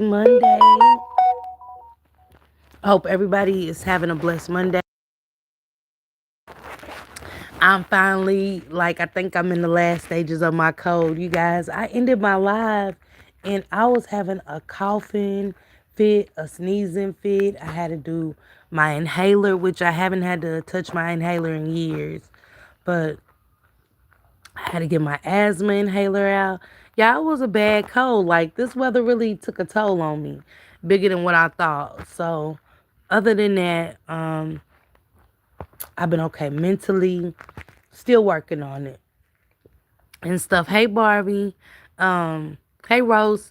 Monday. I hope everybody is having a blessed Monday. I'm finally, I think I'm in the last stages of my code. You guys, I ended my live and I was having a coughing fit, a sneezing fit. I had to do my inhaler, which I haven't had to touch my inhaler in years. But I had to get my asthma inhaler out. Yeah, it was a bad cold. Like, this weather really took a toll on me, bigger than what I thought. So, other than that, I've been okay mentally, still working on it and stuff. Hey, Barbie. Hey, Rose.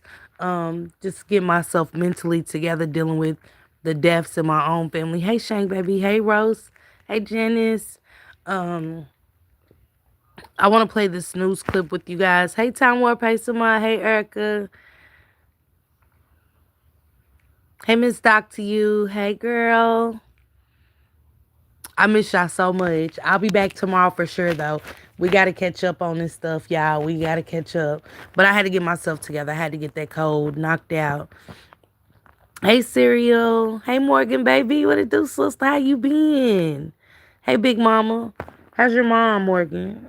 Just get myself mentally together, dealing with the deaths in my own family. Hey, Shank, baby. Hey, Rose. Hey, Janice. Um, I want to play this snooze clip with you guys. Hey, Time Warp. Hey, Samad. Hey, Erica. Hey, Miss Doc to you. Hey, girl. I miss y'all so much. I'll be back tomorrow for sure, though. We got to catch up on this stuff, y'all. We got to catch up. But I had to get myself together. I had to get that cold knocked out. Hey, Cereal. Hey, Morgan, baby. What it do, sister? How you been? Hey, Big Mama. How's your mom, Morgan?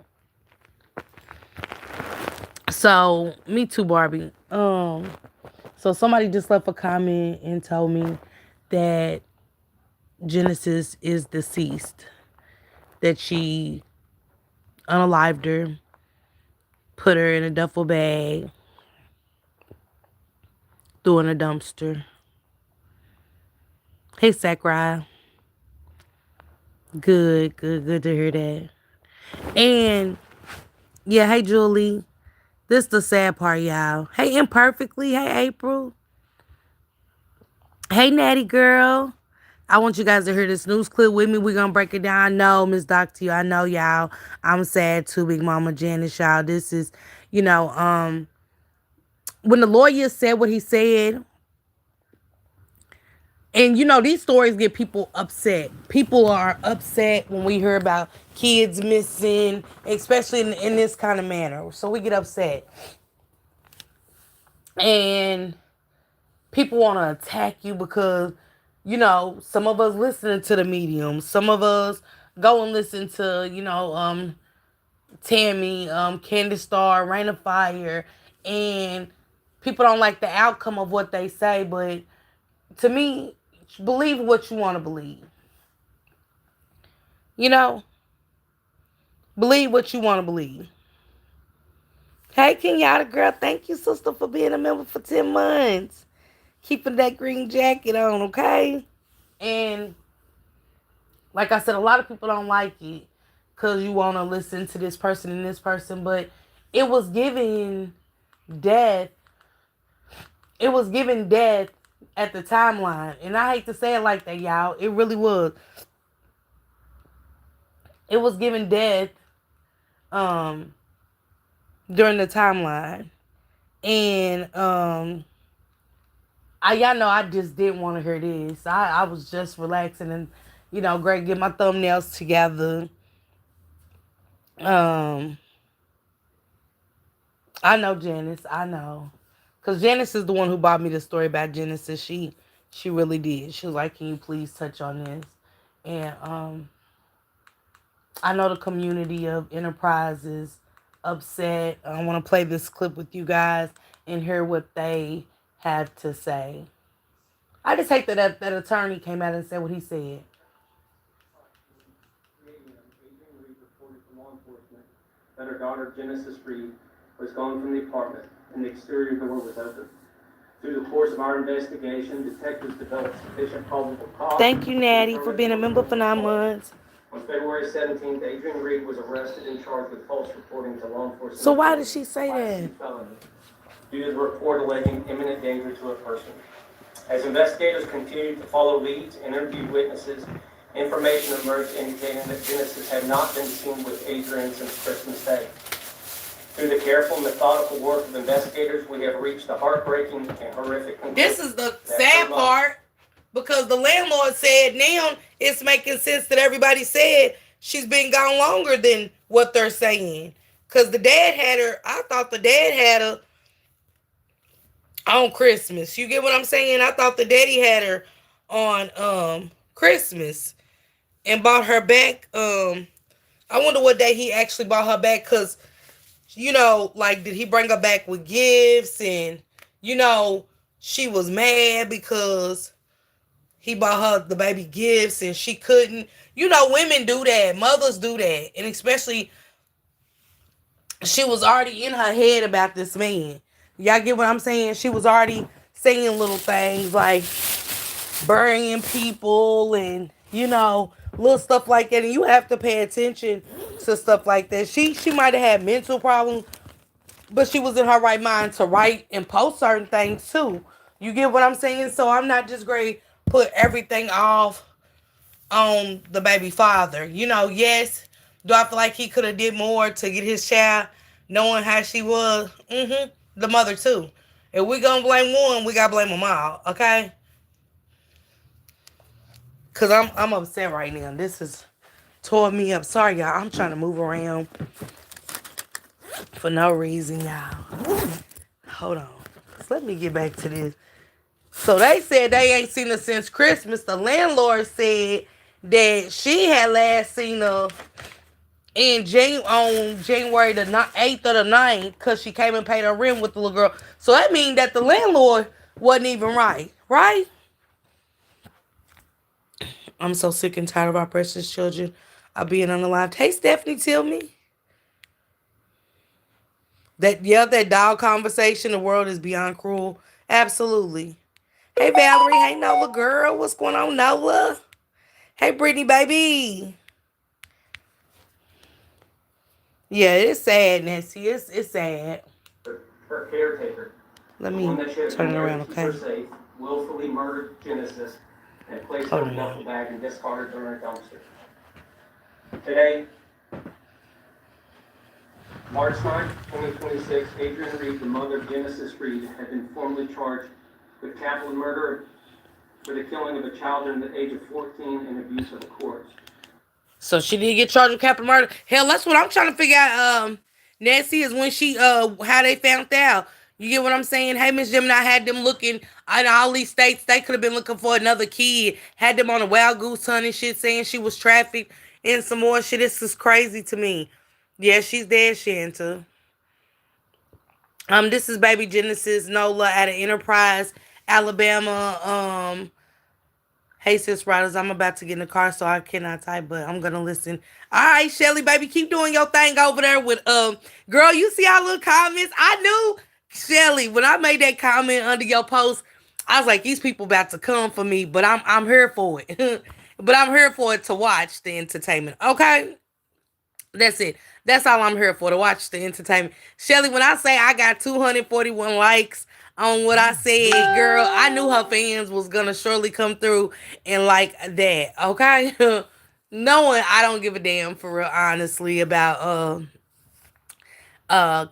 So, me too, Barbie. So somebody just left a comment and told me that Genesis is deceased. That she unalived her, put her in a duffel bag, threw in a dumpster. Hey, Sakurai. Good, good, good to hear that. And yeah, hey, Julie. This the sad part, y'all. Hey, Imperfectly. Hey, April. Hey, Natty Girl. I want you guys to hear this news clip with me. We're going to break it down. I know, Miss Doctor, I know, y'all. I'm sad too, Big Mama Janice, y'all. This is, when the lawyer said what he said, and these stories get people upset. People are upset when we hear about kids missing, especially in this kind of manner. So we get upset. And people want to attack you because, some of us listening to the medium. Some of us go and listen to, Tammy, Candy Star, Rain of Fire. And people don't like the outcome of what they say. But to me, believe what you want to believe. You know, believe what you want to believe. Hey, Kenyatta girl, thank you, sister, for being a member for 10 months. Keeping that green jacket on, okay? And like I said, a lot of people don't like it because you want to listen to this person and this person, but it was giving death. It was giving death at the timeline. And I hate to say it like that, y'all. It really was. It was giving death um, during the timeline. And y'all know I just didn't want to hear this. I was just relaxing and, great, get my thumbnails together. Um, I know Janice. I know. Because Janice is the one who brought me the story about Genesis. She really did. She was like, can you please touch on this? And I know the community of Enterprise is upset. I want to play this clip with you guys and hear what they have to say. I just hate that attorney came out and said what he said. That her daughter, Genesis Reed, was gone from the apartment and the exterior door was open. Through the course of our investigation, detectives developed sufficient probable cause. Thank you, Natty, for being a member for 9 months. On February 17th, Adrian Reed was arrested and charged with false reporting to law enforcement. So why did she say that? Due to the report alleging imminent danger to a person. As investigators continued to follow leads and interview witnesses, information emerged indicating that Genesis had not been seen with Adrian since Christmas Day. Through the careful, methodical work of investigators, we have reached a heartbreaking and horrific conclusion. This is the sad part, because the landlord said now it's making sense that everybody said she's been gone longer than what they're saying. Because the dad had her, I thought the dad had her on Christmas. You get what I'm saying? I thought the daddy had her on Christmas and bought her back. I wonder what day he actually bought her back, cause like, did he bring her back with gifts? And you know, she was mad because he bought her the baby gifts and she couldn't. Women do that, mothers do that, and especially she was already in her head about this man. Y'all get what I'm saying? She was already saying little things like burying people and little stuff like that. And you have to pay attention to stuff like that. She might have had mental problems, but she was in her right mind to write and post certain things too. You get what I'm saying? So I'm not just going to put everything off on the baby father. Yes, do I feel like he could have did more to get his child knowing how she was? The mother too. If we gonna blame one, we gotta blame them all, okay? Cause I'm upset right now. This is tore me up. Sorry, y'all. I'm trying to move around for no reason, y'all. Hold on. So let me get back to this. So they said they ain't seen her since Christmas. The landlord said that she had last seen her on January the 8th or the 9th, because she came and paid her rent with the little girl. So that means that the landlord wasn't even right. Right? I'm so sick and tired of our precious children being unalived. Hey, Stephanie, tell me. That dog conversation, the world is beyond cruel. Absolutely. Hey, Valerie. Hey, Nola girl. What's going on, Nola? Hey, Brittany, baby. Yeah, it's sad, Nancy. It's sad. Her caretaker, Let the me one that she had turn been it married around, to keep her okay? safe, willfully murdered Genesis and placed her Hold in on a duffel now. bag and discarded her in a dumpster. Today, March 9, 2026, Adrian Reed, the mother of Genesis Reed, had been formally charged with capital murder for the killing of a child under the age of 14 and abuse of a corpse. So she did get charged with capital murder. Hell, that's what I'm trying to figure out. Nancy, is when she how they found out. You get what I'm saying? Hey, Miss Gemini had them looking in all these states. They could have been looking for another kid. Had them on a wild goose hunt and shit, saying she was trafficked and some more shit. This is crazy to me. Yeah, she's dead, Shanta. This is baby Genesis Nola at an Enterprise, Alabama. Hey, sis riders, I'm about to get in the car, so I cannot type, but I'm gonna listen. All right, Shelly, baby, keep doing your thing over there with girl. You see our little comments? I knew, Shelly, when I made that comment under your post, I was like, these people about to come for me, but I'm here for it. But I'm here for it to watch the entertainment. Okay, that's it. That's all I'm here for, to watch the entertainment. Shelly, when I say I got 241 likes on what I said, girl, I knew her fans was gonna surely come through and like that. Okay. Knowing I don't give a damn for real, honestly, about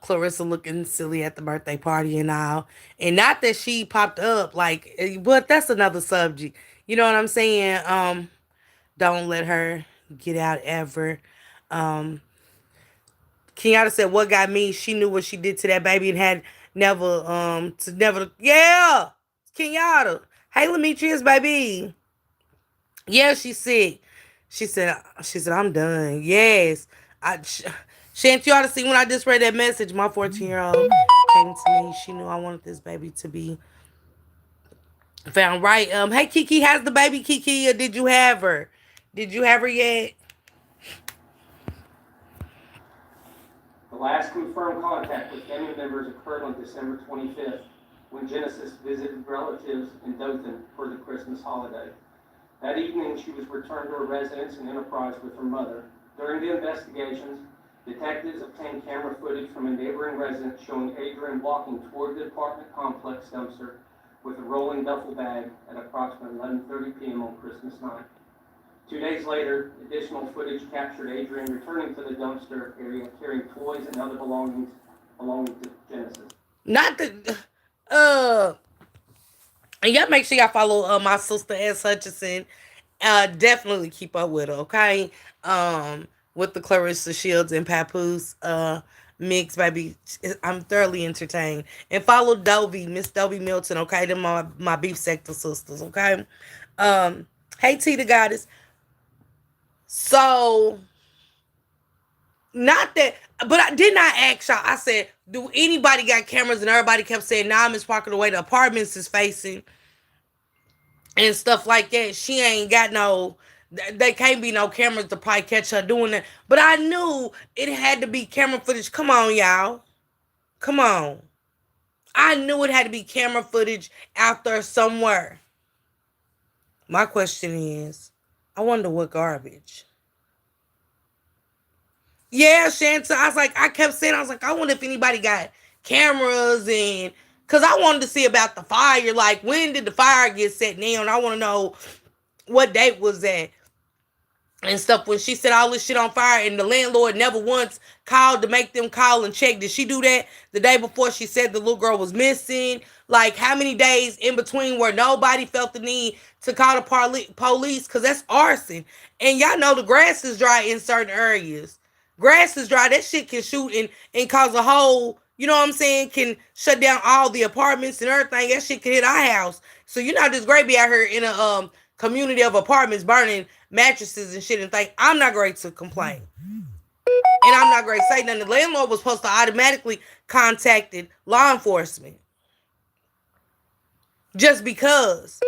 Clarissa looking silly at the birthday party and all. And not that she popped up, like, but that's another subject. You know what I'm saying? Don't let her get out ever. Um, Kenyatta said, "What got me? She knew what she did to that baby and had never, yeah, Kenyatta. Hey, Demetrius, baby. Yeah, she's sick. She said, I'm done. Yes. Shanty, you ought to see when I just read that message, my 14-year-old came to me. She knew I wanted this baby to be found right. Hey, Kiki, how's the baby, Kiki? Or did you have her? Did you have her yet? The last confirmed contact with family members occurred on December 25th, when Genesis visited relatives in Dothan for the Christmas holiday. That evening, she was returned to her residence in Enterprise with her mother. During the investigations, detectives obtained camera footage from a neighboring residence showing Adrian walking toward the apartment complex dumpster with a rolling duffel bag at approximately 11:30 p.m. on Christmas night. 2 days later, additional footage captured Adrian returning to the dumpster area carrying toys and other belongings belonging to Genesis. Not the uh and y'all make sure y'all follow my sister S. Hutchinson. Definitely keep up with her, okay? With the Clarissa Shields and Papoose mix, baby. I'm thoroughly entertained. And follow Dovey, Miss Dovey Milton, okay? Them my beef sector sisters, okay? Um, hey T the goddess. So not that, but I did not ask y'all. I said, do anybody got cameras? And everybody kept saying, nah, Miss Parker, the way the apartments is facing and stuff like that, she ain't got no, there can't be no cameras to probably catch her doing that. But I knew it had to be camera footage. Come on, y'all. Come on. I knew it had to be camera footage out there somewhere. My question is, I wonder what garbage. Yeah, Shanta. I was like, I kept saying, I was like, I wonder if anybody got cameras and because I wanted to see about the fire. Like, when did the fire get set down? I want to know what date was that and stuff. When she set all this shit on fire and the landlord never once called to make them call and check. Did she do that the day before she said the little girl was missing? Like, how many days in between where nobody felt the need to call the police? Because that's arson. And y'all know the grass is dry in certain areas. Grass is dry. That shit can shoot and cause a whole, you know what I'm saying, can shut down all the apartments and everything. That shit can hit our house. So you're not just great be out here in a community of apartments burning mattresses and shit and think I'm not great to complain. And I'm not great to say nothing. The landlord was supposed to automatically contacted law enforcement. Just because.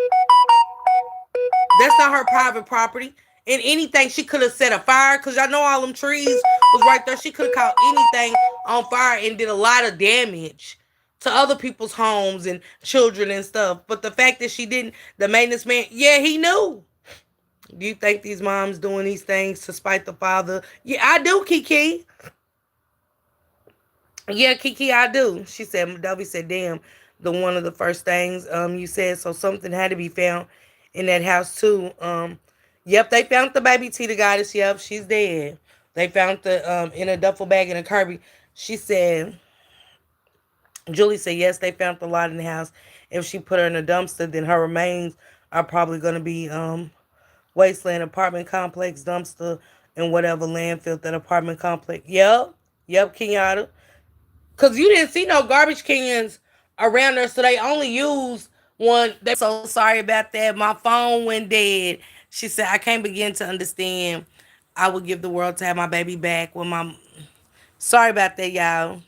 That's not her private property. And anything, she could have set a fire because y'all know all them trees was right there. She could have caught anything on fire and did a lot of damage to other people's homes and children and stuff. But the fact that she didn't, the maintenance man, yeah, he knew. Do you think these moms doing these things to spite the father? Yeah, I do, Kiki. Yeah, Kiki, I do. She said, Dobby said, damn, the one of the first things you said, so something had to be found in that house too. Yep, they found the baby T the goddess. Yep, she's dead. They found the in a duffel bag in a Kirby. She said, Julie said, yes, they found the lot in the house. If she put her in a dumpster, then her remains are probably going to be wasteland apartment complex dumpster and whatever landfill that apartment complex. Yep, Kenyatta. Because you didn't see no garbage cans around there, so they only used one. They so sorry about that. My phone went dead. She said, I can't begin to understand. I would give the world to have my baby back when my... Sorry about that, y'all.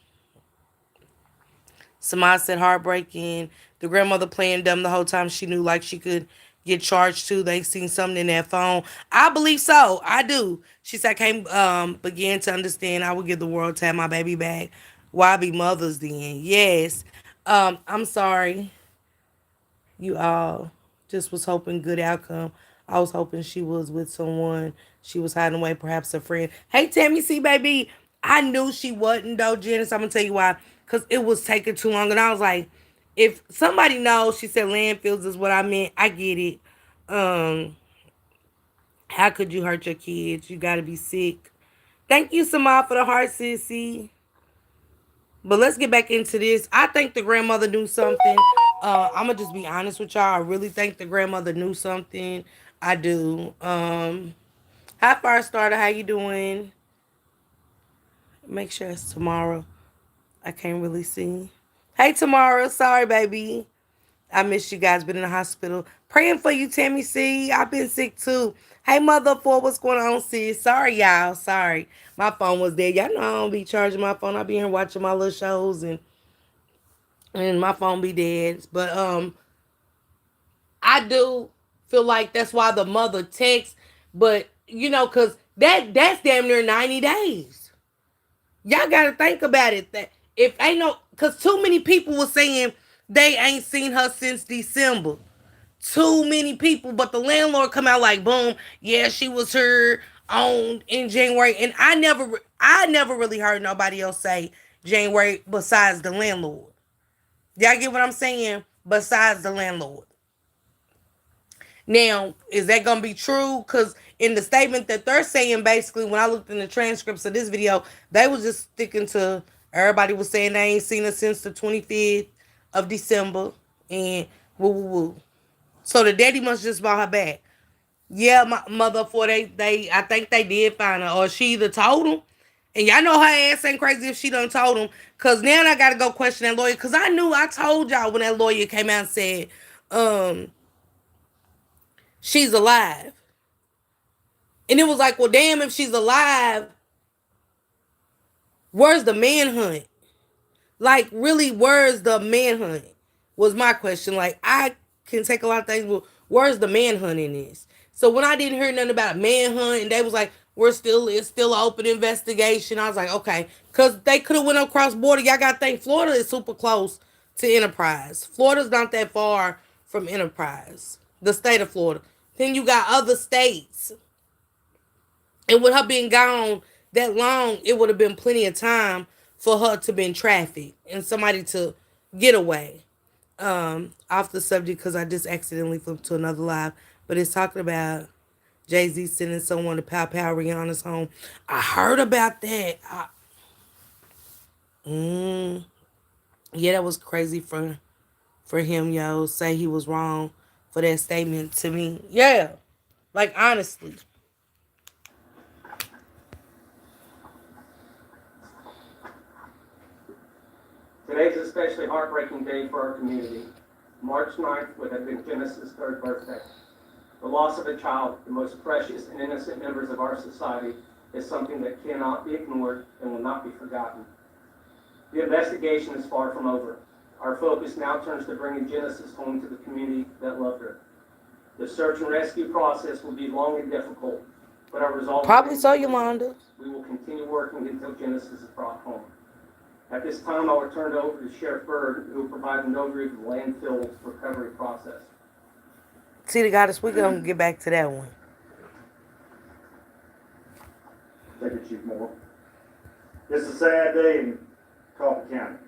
Samad said heartbreaking. The grandmother playing dumb the whole time. She knew like she could get charged too. They seen something in that phone. I believe so. I do. She said, I can't begin to understand. I would give the world to have my baby back. Why be mothers then? Yes. I'm sorry. You all just was hoping good outcome. I was hoping she was with someone. She was hiding away, perhaps a friend. Hey, Tammy C, baby. I knew she wasn't, though, Janice. I'm going to tell you why. Because it was taking too long. And I was like, if somebody knows, she said landfills is what I meant. I get it. How could you hurt your kids? You got to be sick. Thank you, Samad, for the heart, sissy. But let's get back into this. I think the grandmother knew something. I'm going to just be honest with y'all. I really think the grandmother knew something. I do. Hi, Firestarter. How you doing? Make sure it's tomorrow. I can't really see. Hey, Tamara. Sorry, baby. I miss you guys. Been in the hospital. Praying for you, Tammy C. I've been sick, too. Hey, mother, for what's going on, sis? Sorry, y'all. Sorry. My phone was dead. Y'all know I don't be charging my phone. I be here watching my little shows and my phone be dead. But I do feel like that's why the mother texts. But, you know, because that's damn near 90 days. Y'all got to think about it. That if ain't no, because too many people were saying they ain't seen her since December. Too many people, but the landlord come out like, boom, yeah, she was here on in January. And I never really heard nobody else say January besides the landlord. Y'all get what I'm saying? Besides the landlord. Now, is that going to be true? Because in the statement that they're saying, basically, when I looked in the transcripts of this video, they was just sticking to, everybody was saying they ain't seen her since the 25th of December. And woo, woo, woo. So the daddy must just bought her back. Yeah, my mother, for they I think they did find her. Or she either told them And y'all know her ass ain't crazy if she done told him. Cause now I gotta go question that lawyer. Cause I told y'all when that lawyer came out and said, um, she's alive. And it was like, well, damn, if she's alive, where's the manhunt? Like, really, where's the manhunt? Was my question. Like, I can take a lot of things, but where's the manhunt in this? So when I didn't hear nothing about a manhunt, and they was like, it's still an open investigation. I was like, okay, because they could have went across border. Y'all got to think Florida is super close to Enterprise. Florida's not that far from Enterprise, the state of Florida. Then you got other states, and with her being gone that long, it would have been plenty of time for her to be in traffic and somebody to get away. Off the subject because I just accidentally flipped to another live, but it's talking about Jay-Z sending someone to pow pow Rihanna's home. I heard about that. Yeah, that was crazy for him, yo. Say he was wrong for that statement to me. Yeah, like honestly. Today's an especially heartbreaking day for our community. March 9th would have been Genesis' third birthday. The loss of a child, the most precious and innocent members of our society, is something that cannot be ignored and will not be forgotten. The investigation is far from over. Our focus now turns to bringing Genesis home to the community that loved her. The search and rescue process will be long and difficult, but our resolve... Probably so, Yolanda. We will continue working until Genesis is brought home. At this time, I will turn it over to Sheriff Byrd, who will provide an overview of the landfill recovery process. See the goddess, we're going to get back to that one. Thank you, Chief Moore. It's a sad day in Coffee County.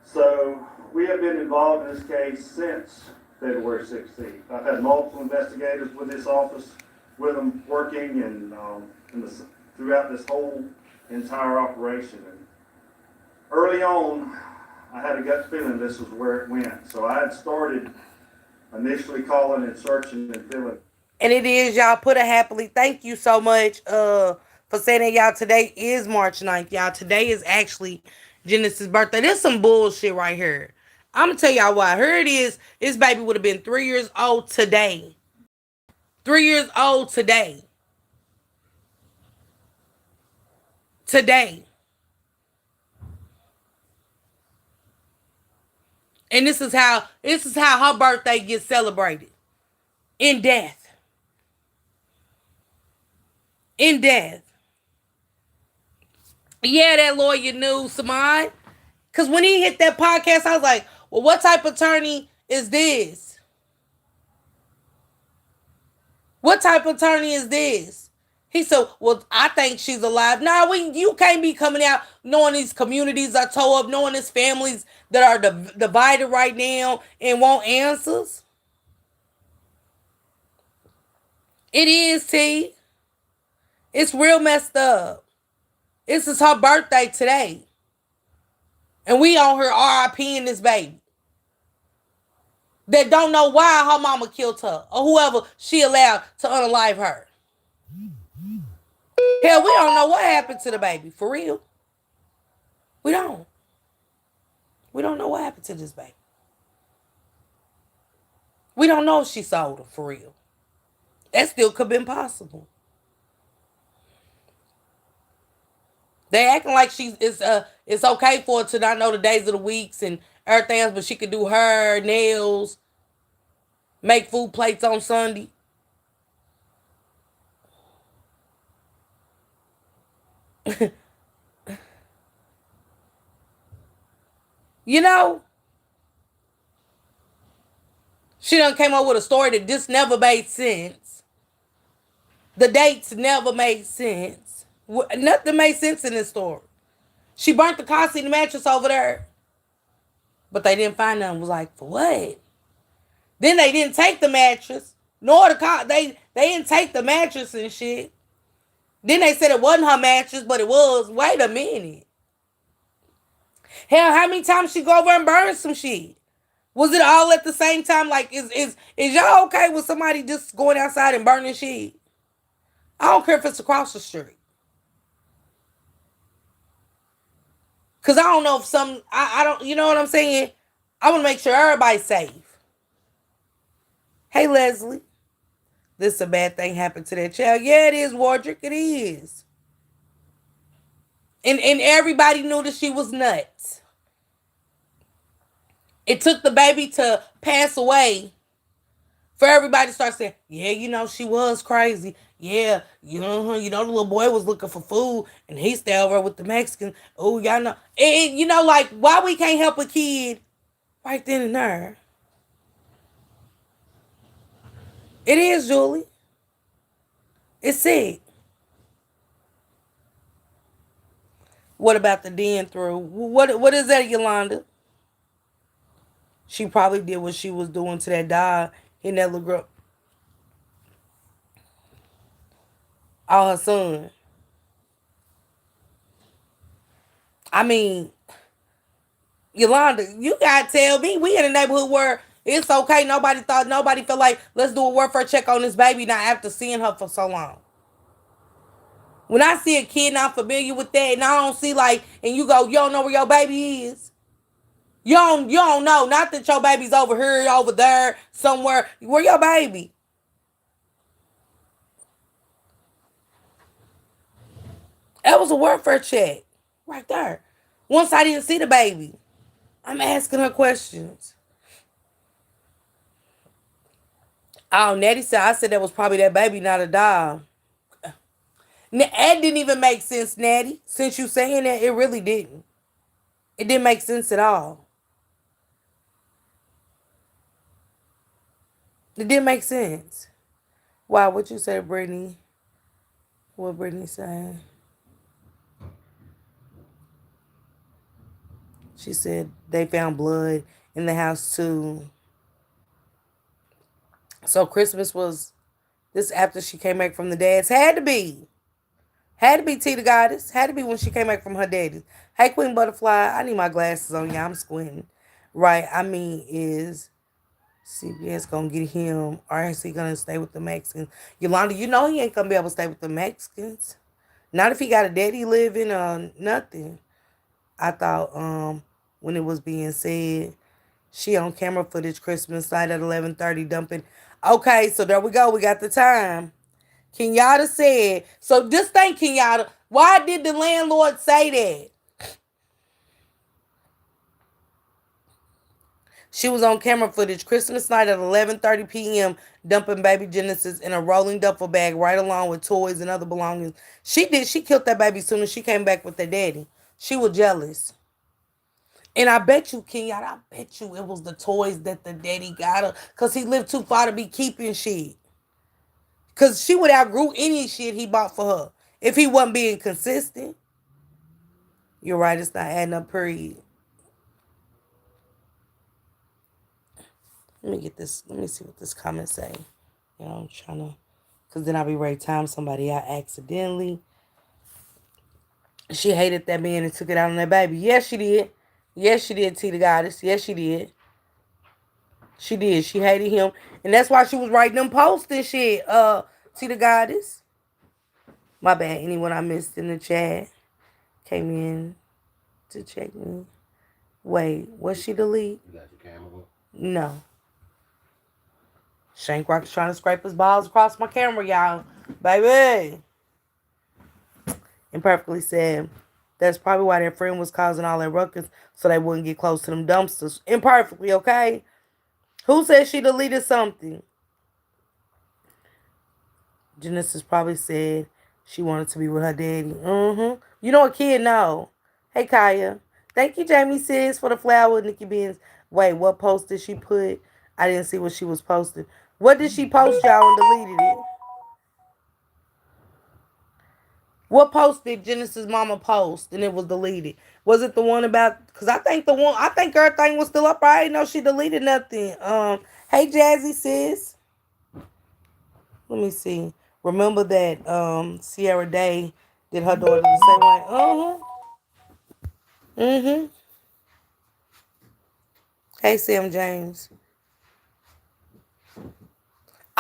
So, we have been involved in this case since February 16th. I've had multiple investigators with this office, with them working and throughout this whole entire operation. And early on, I had a gut feeling this was where it went. So I had started initially calling and searching and feeling. And it is, y'all. Put a happily. Thank you so much for saying that, y'all. Today is March 9th, y'all. Today is actually Genesis' birthday. There's some bullshit right here. I'm going to tell y'all why. Here it is. This baby would have been 3 years old today. 3 years old today. Today. And this is how her birthday gets celebrated. In death. In death. Yeah, that lawyer knew, Samad. Because when he hit that podcast, I was like, well, what type of attorney is this? What type of attorney is this? He said, well, I think she's alive. Nah, you can't be coming out knowing these communities are tore up, knowing these families that are divided right now and want answers. It is, T. It's real messed up. This is her birthday today. And we on her RIP in this baby. That don't know why her mama killed her or whoever she allowed to unalive her. Hell, we don't know what happened to the baby. For real. We don't. We don't know what happened to this baby. We don't know if she sold her, for real. That still could have been possible. They acting like it's okay for her to not know the days of the weeks and everything else, but she could do hair, nails, make food plates on Sunday. You know? She done came up with a story that just never made sense. The dates never made sense. Nothing made sense in this story. She burnt the car seat and mattress over there. But they didn't find nothing. Was like, for what? Then they didn't take the mattress. Nor the car. They didn't take the mattress and shit. Then they said it wasn't her mattress, but it was. Wait a minute. Hell, how many times she go over and burn some shit? Was it all at the same time? Like, is y'all okay with somebody just going outside and burning shit? I don't care if it's across the street. Because I don't know if I don't, you know what I'm saying? I want to make sure everybody's safe. Hey, Leslie. This is a bad thing happened to that child. Yeah, it is, Wardrick. It is. And everybody knew that she was nuts. It took the baby to pass away for everybody to start saying, yeah, you know, she was crazy. Yeah, the little boy was looking for food and he stayed over with the Mexicans. Oh, y'all know. And, you know, like, why we can't help a kid right then and there? It is, Julie. It's sick. What about the den through? What is that, Yolanda? She probably did what she was doing to that dog in that little girl. All her son. I mean, Yolanda, you gotta tell me we in a neighborhood where it's okay. Nobody felt like let's do a welfare check on this baby now after seeing her for so long. When I see a kid not familiar with that and I don't see like, and you go, you don't know where your baby is. You don't know. Not that your baby's over here, over there, somewhere. Where your baby? That was a welfare check. Right there. Once I didn't see the baby. I'm asking her questions. Oh, Nettie said, I said that was probably that baby, not a dog. That didn't even make sense, Natty. Since you saying that, it really didn't. It didn't make sense at all. It didn't make sense. Wow, what you said, Brittany? What Brittany saying? She said they found blood in the house too. So Christmas was this after she came back from the dad's. Had to be. Had to be T the Goddess. Had to be when she came back from her daddy's. Hey, Queen Butterfly. I need my glasses on, y'all. I'm squinting. Right. I mean, is CBS gonna get him, or is he gonna stay with the Mexicans? Yolanda, you know he ain't gonna be able to stay with the Mexicans. Not if he got a daddy living or nothing. I thought when it was being said, she on camera footage Christmas night at 11:30 dumping. Okay, so there we go. We got the time. Kenyatta said, so just think, Kenyatta, why did the landlord say that? She was on camera footage Christmas night at 11:30 p.m. dumping baby Genesis in a rolling duffel bag right along with toys and other belongings. She killed that baby as soon as she came back with her daddy. She was jealous. And I bet you, Kenyatta, I bet you it was the toys that the daddy got her because he lived too far to be keeping shit. Because she would outgrew any shit he bought for her if he wasn't being consistent. You're right, it's not adding up, period. Let me get this. Let me see what this comment say. You know, I'm trying to, because then I'll be ready to time somebody out accidentally. She hated that man and took it out on that baby. Yes, she did. Yes, she did, T the Goddess. Yes, she did. She did. She hated him. And that's why she was writing them posts and shit, T the Goddess. My bad. Anyone I missed in the chat came in to check me. Wait, was she delete? You got your camera up? No. Shank Rock is trying to scrape his balls across my camera, y'all. Baby. Imperfectly said, that's probably why their friend was causing all that ruckus so they wouldn't get close to them dumpsters. Imperfectly, okay? Who said she deleted something? Genesis probably said she wanted to be with her daddy. You know a kid know. Hey, Kaya. Thank you, Jamie Sis, for the flower, Nikki Benz. Wait, what post did she put? I didn't see what she was posting. What did she post, y'all, and deleted it? What post did Genesis Mama post and it was deleted? Was it the one about? Because I think everything was still up. I didn't know she deleted nothing. Hey, Jazzy Sis. Let me see. Remember that Sierra Day did her daughter the same way? Hey, Sam James.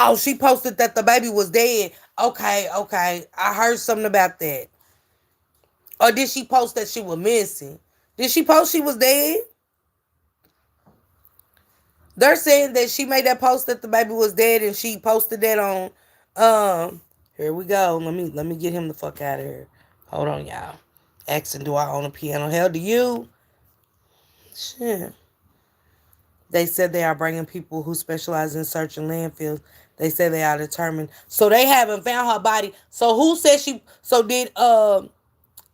Oh, she posted that the baby was dead. Okay, okay. I heard something about that. Or did she post that she was missing? Did she post she was dead? They're saying that she made that post that the baby was dead and she posted that on here we go. Let me get him the fuck out of here. Hold on, y'all. Asking, do I own a piano? Hell, do you? Shit. They said they are bringing people who specialize in searching landfills. They say they are determined. So they haven't found her body. So who said she? So did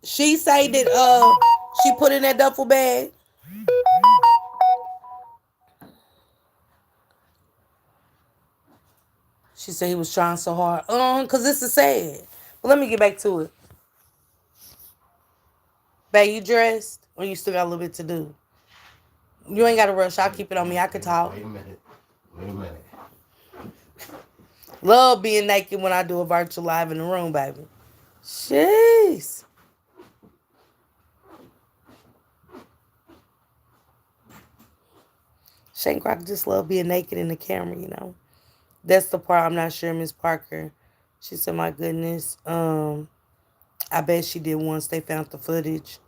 she say that she put in that duffel bag? She said he was trying so hard. Cause this is sad. But let me get back to it. Babe, you dressed? Or you still got a little bit to do? You ain't gotta rush. I'll keep it on me. I can talk. Wait a minute. Love being naked when I do a virtual live in the room, baby. Jeez. Shane Crocker just love being naked in the camera, you know. That's the part I'm not sure, Miss Parker. She said, my goodness. I bet she did once they found the footage.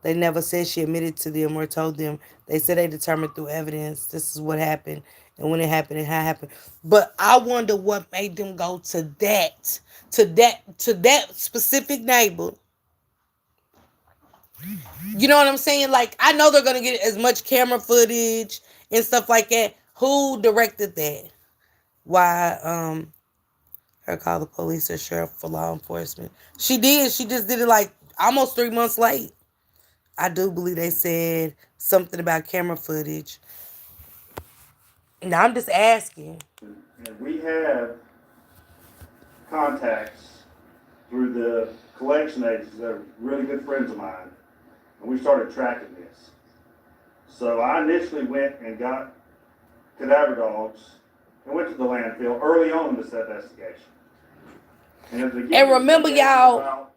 They never said she admitted to them or told them. They said they determined through evidence this is what happened and when it happened and how it happened. But I wonder what made them go to that specific neighbor. You know what I'm saying? Like, I know they're gonna get as much camera footage and stuff like that. Who directed that? Why her call the police or sheriff for law enforcement? She did. She just did it like almost 3 months late. I do believe they said something about camera footage. Now I'm just asking. And we have contacts through the collection agencies that are really good friends of mine, and we started tracking this. So I initially went and got cadaver dogs and went to the landfill early on in this investigation. And remember, y'all,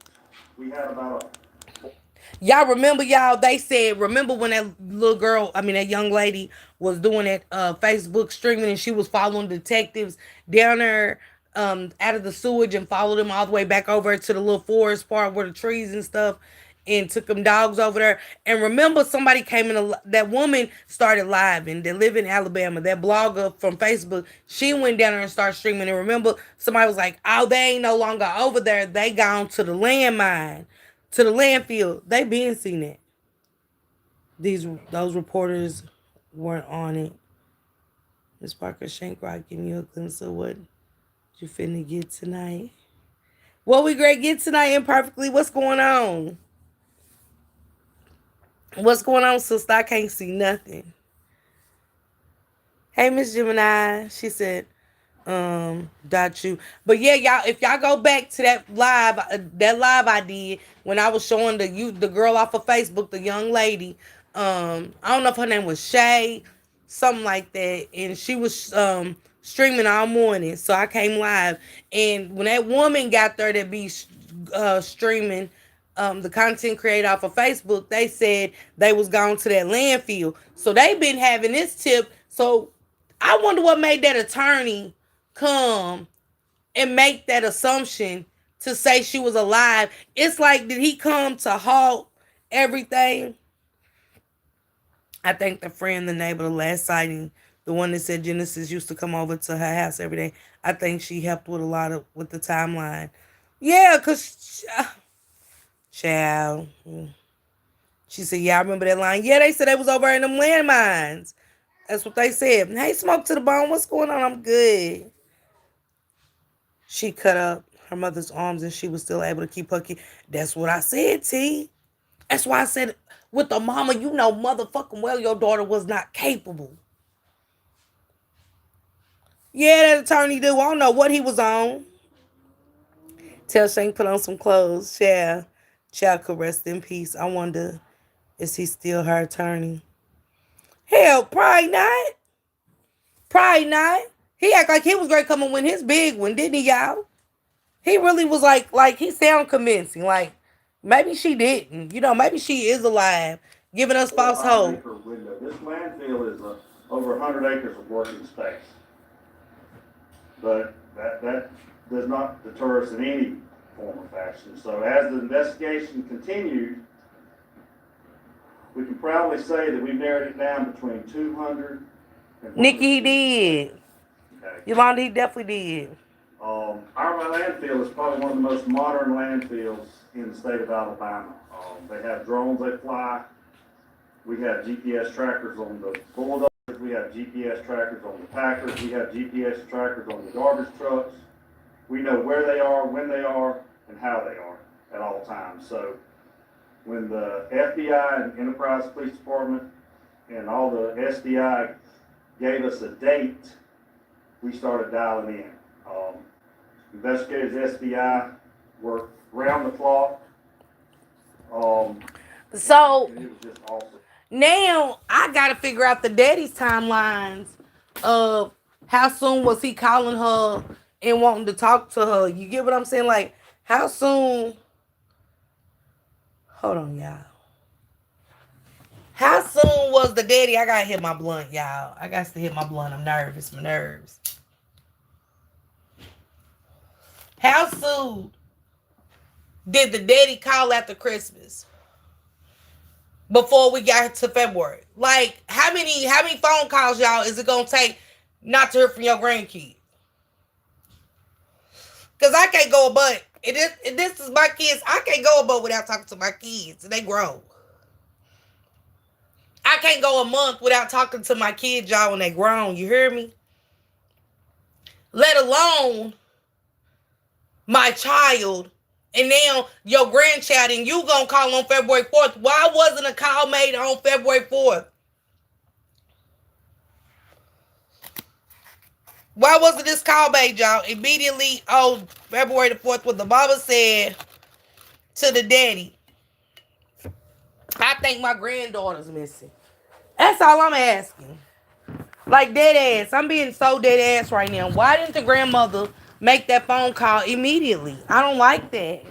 y'all remember, y'all, they said, remember when that little girl, that young lady was doing that Facebook streaming and she was following detectives down there out of the sewage and followed them all the way back over to the little forest part where the trees and stuff and took them dogs over there. And remember, somebody came in, that woman started live and they live in Alabama. That blogger from Facebook, she went down there and started streaming. And remember, somebody was like, oh, they ain't no longer over there. They gone to the landmine, to the landfill. They been seen it. Those reporters weren't on it. Miss Parker Shankrock giving you a glimpse of what you finna get tonight. What we great get tonight imperfectly. What's going on? What's going on, sister? I can't see nothing. Hey, Miss Gemini. She said, dot you. But yeah, y'all, if y'all go back to that live I did when I was showing the girl off of Facebook, the young lady, I don't know if her name was Shay, something like that, and she was streaming all morning, so I came live, and when that woman got there to be streaming the content created off of Facebook, they said they was gone to that landfill, so they been having this tip. So I wonder what made that attorney come and make that assumption to say she was alive. It's like, did he come to halt everything? I think the friend, the neighbor, the last sighting, the one that said Genesis used to come over to her house every day, I think she helped with a lot with the timeline. Yeah, because, child, she said, yeah, I remember that line. Yeah, they said they was over in them landmines. That's what they said. Hey, Smoke to the Bone, what's going on? I'm good. She cut up her mother's arms and she was still able to keep her kid. That's what I said, T. That's why I said, with the mama, you know motherfucking well your daughter was not capable. Yeah, that attorney do. I don't know what he was on. Tell Shane put on some clothes. Yeah. Child could rest in peace. I wonder, is he still her attorney? Hell, probably not. Probably not. He act like he was great coming when his big one, didn't he, y'all? He really was like he sound convincing. Like, maybe she didn't. You know, maybe she is alive, giving us false hope. This landfill is over 100 acres of working space. but that does not deter us in any form or fashion. So as the investigation continued, we can proudly say that we narrowed it down between 200 and Nikki, he 160. did. Okay. Yolanda, he definitely did. Our landfill is probably one of the most modern landfills in the state of Alabama. They have drones they fly. We have GPS trackers on the bulldozers. We have GPS trackers on the packers. We have GPS trackers on the garbage trucks. We know where they are, when they are, and how they are at all times. So when the FBI and Enterprise Police Department and all the SDI gave us a date, we started dialing in. Investigators SBI work round the clock. So And it was just awesome. now I gotta figure out the daddy's timelines of how soon was he calling her and wanting to talk to her. You get what I'm saying? Like, how soon? Hold on, y'all. How soon was the daddy? I gotta hit my blunt, y'all. I got to hit my blunt. I'm nervous. My nerves. How soon did the daddy call after Christmas? Before we got to February. Like, how many phone calls, y'all, is it gonna take not to hear from your grandkids? Because I can't go above. This is my kids. I can't go above without talking to my kids. They grow. I can't go a month without talking to my kids, y'all, when they grown. You hear me? Let alone my child, and now your grandchild, and you gonna call on February 4th. Why wasn't a call made on February 4th? Why wasn't this call made, y'all? Immediately on February the 4th, when the mama said to the daddy, I think my granddaughter's missing. That's all I'm asking. Like, dead ass. I'm being so dead ass right now. Why didn't the grandmother make that phone call immediately? I don't like that.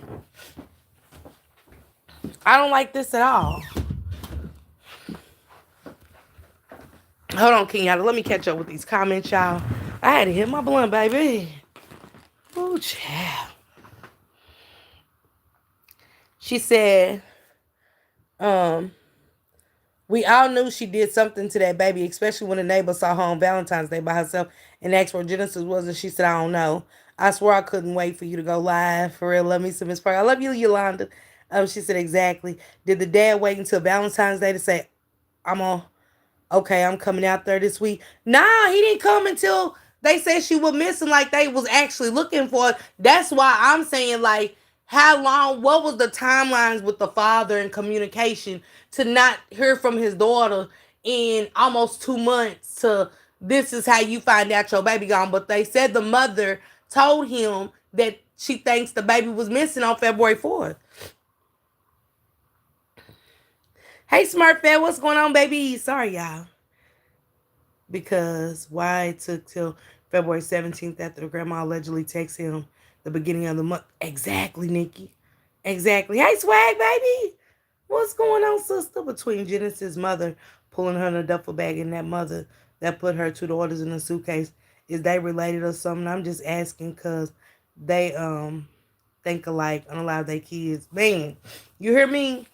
I don't like this at all. Hold on, Kenyatta. Let me catch up with these comments, y'all. I had to hit my blunt, baby. Ooh, child. She said, we all knew she did something to that baby, especially when the neighbor saw her on Valentine's Day by herself and asked where Genesis was, and she said, I don't know. I swear I couldn't wait for you to go live. For real, love me some Miss Parker. I love you, Yolanda. She said, exactly. Did the dad wait until Valentine's Day to say, I'm coming out there this week? Nah, he didn't come until they said she was missing, like they was actually looking for her. That's why I'm saying, like, how long, what was the timelines with the father and communication to not hear from his daughter in almost 2 months to this is how you find out your baby gone? But they said the mother told him that she thinks the baby was missing on February 4th. Hey, Smurfette, what's going on, baby? Sorry, y'all. Because why it took till February 17th after the grandma allegedly texted him the beginning of the month. Exactly, Nikki. Exactly. Hey, Swag, baby. What's going on, sister? Between Genesis' mother pulling her in a duffel bag and that mother that put her two daughters in a suitcase, is they related or something? I'm just asking because they think alike and allow their kids. Man, you hear me?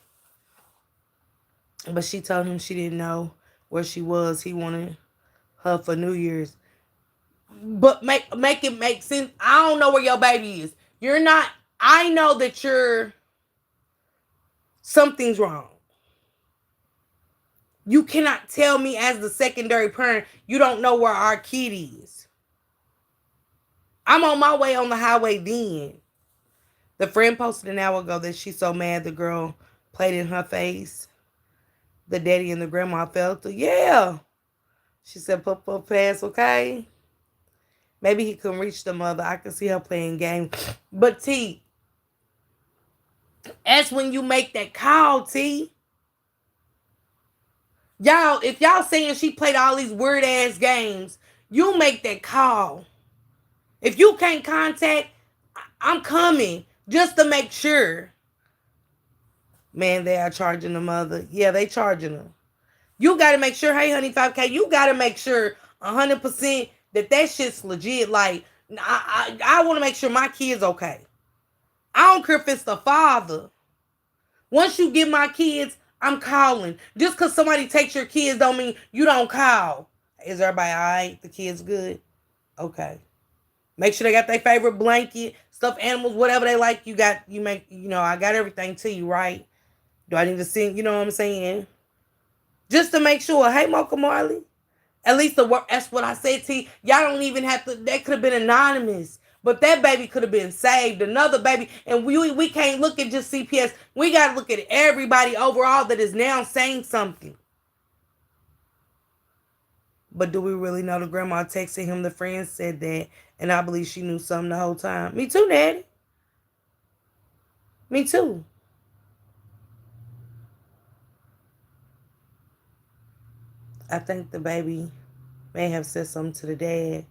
But she told him she didn't know where she was. He wanted her for New Year's. But make it make sense. I don't know where your baby is. You're not. I know that something's wrong. You cannot tell me as the secondary parent you don't know where our kid is. I'm on my way on the highway then. The friend posted an hour ago that she's so mad the girl played in her face. The daddy and the grandma felt it. Yeah. She said, put pass, okay? Maybe he couldn't reach the mother. I can see her playing games. But T, that's when you make that call, T. Y'all, if y'all saying she played all these weird ass games, you make that call. If you can't contact, I'm coming just to make sure. Man, they are charging the mother. Yeah, they charging her. You got to make sure, hey, honey, 5K, you got to make sure 100% that shit's legit. Like, I want to make sure my kid's okay. I don't care if it's the father. Once you get my kids, I'm calling. Just because somebody takes your kids don't mean you don't call. Is everybody all right? The kids good? Okay. Make sure they got their favorite blanket, stuffed animals, whatever they like. I got everything to you, right? Do I need to sing? You know what I'm saying? Just to make sure. Hey, Mocha Marley. At least that's what I said to you. Y'all don't even have to. That could have been anonymous. But that baby could have been saved. Another baby. And we can't look at just CPS. We got to look at everybody overall that is now saying something. But do we really know the grandma texted him? The friend said that. And I believe she knew something the whole time. Me too, Daddy. Me too. I think the baby may have said something to the dad.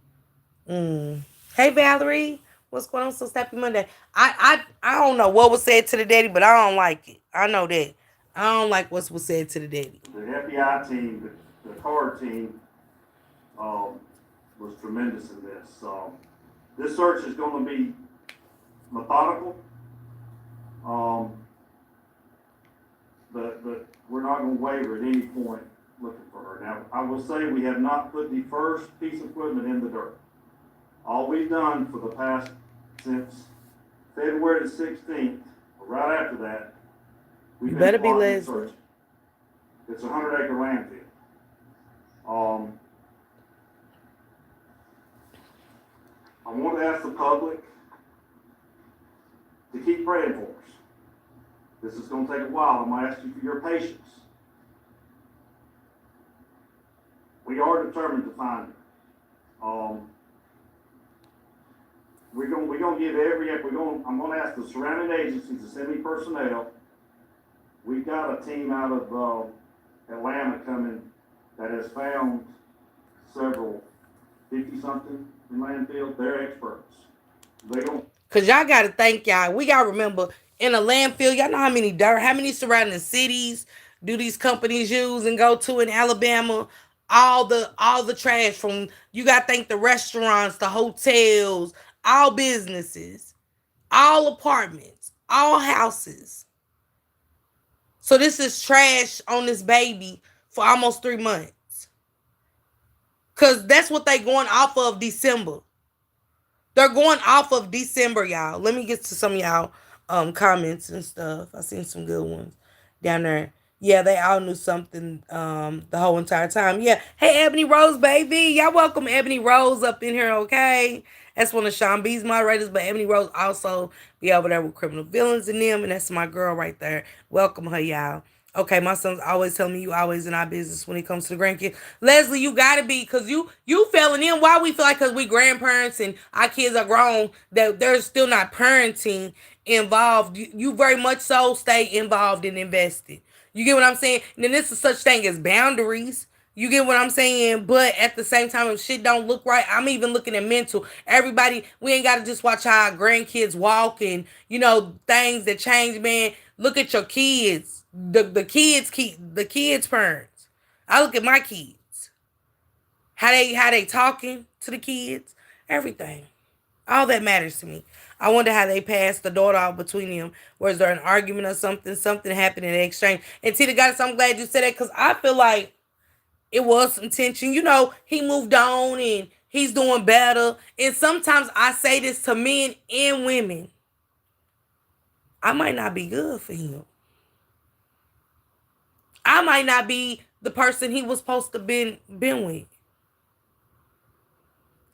Hey, Valerie. What's going on? So happy Monday. I don't know what was said to the daddy, but I don't like it. I know that. I don't like what was said to the daddy. The FBI team, the card team, was tremendous in this. This search is going to be methodical, but we're not going to waver at any point looking for her. Now, I will say we have not put the first piece of equipment in the dirt. All we've done for the past, since February the 16th, or right after that, we've been Better be blocking Leslie. search. It's a 100-acre landfill. I want to ask the public to keep praying for us. This is going to take a while. I'm going to ask you for your patience. We are determined to find her. We're going to give I'm going to ask the surrounding agencies to send me personnel. We've got a team out of Atlanta coming that has found several 50-something in landfills. They're experts. Because y'all got to think, y'all. We got to remember, in a landfill, y'all know how many surrounding cities do these companies use and go to in Alabama? All the trash from, you got to think the restaurants, the hotels, all businesses, all apartments, all houses. So this is trash on this baby for almost 3 months. Because that's what they going off of December. They're going off of December, y'all. Let me get to some of y'all comments and stuff. I seen some good ones down there. Yeah, they all knew something the whole entire time. Yeah. Hey, Ebony Rose, baby. Y'all welcome Ebony Rose up in here, okay? That's one of Sean B's moderators, but Ebony Rose also be over there with Criminal Villains and them, and that's my girl right there. Welcome her, y'all. Okay, my son's always telling me you always in our business when it comes to the grandkids. Leslie, you gotta be, because you failing in. Why we feel like because we grandparents and our kids are grown, that there's still not parenting involved. You very much so stay involved and invested. You get what I'm saying? And then this is such thing as boundaries. You get what I'm saying? But at the same time, if shit don't look right, I'm even looking at mental. Everybody, we ain't got to just watch how our grandkids walk and, things that change, man. Look at your kids. The kids' parents. I look at my kids. How they talking to the kids. Everything. All that matters to me. I wonder how they passed the daughter off between them. Was there an argument or something? Something happened in the exchange. And Tita Goddess, I'm glad you said that, because I feel like it was some tension. He moved on and he's doing better. And sometimes I say this to men and women. I might not be good for him. I might not be the person he was supposed to been with.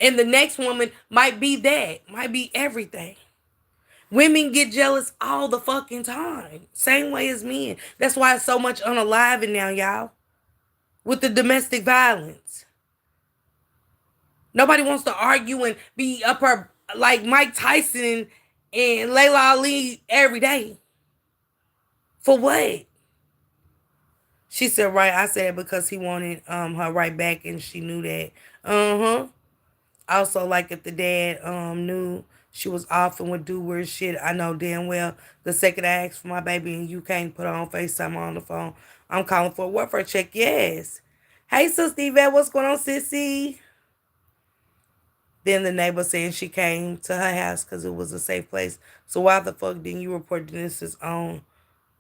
And the next woman might be that, might be everything. Women get jealous all the fucking time. Same way as men. That's why it's so much unaliving now, y'all. With the domestic violence. Nobody wants to argue and be up her like Mike Tyson and Layla Ali every day. For what? She said, right. I said because he wanted her right back and she knew that. Also, like if the dad knew she was off and would do weird shit, I know damn well the second I ask for my baby and you can't put her on FaceTime on the phone, I'm calling for a welfare check. Yes. Hey, Sister Yvette, what's going on, sissy? Then the neighbor saying she came to her house because it was a safe place. So why the fuck didn't you report Denise's own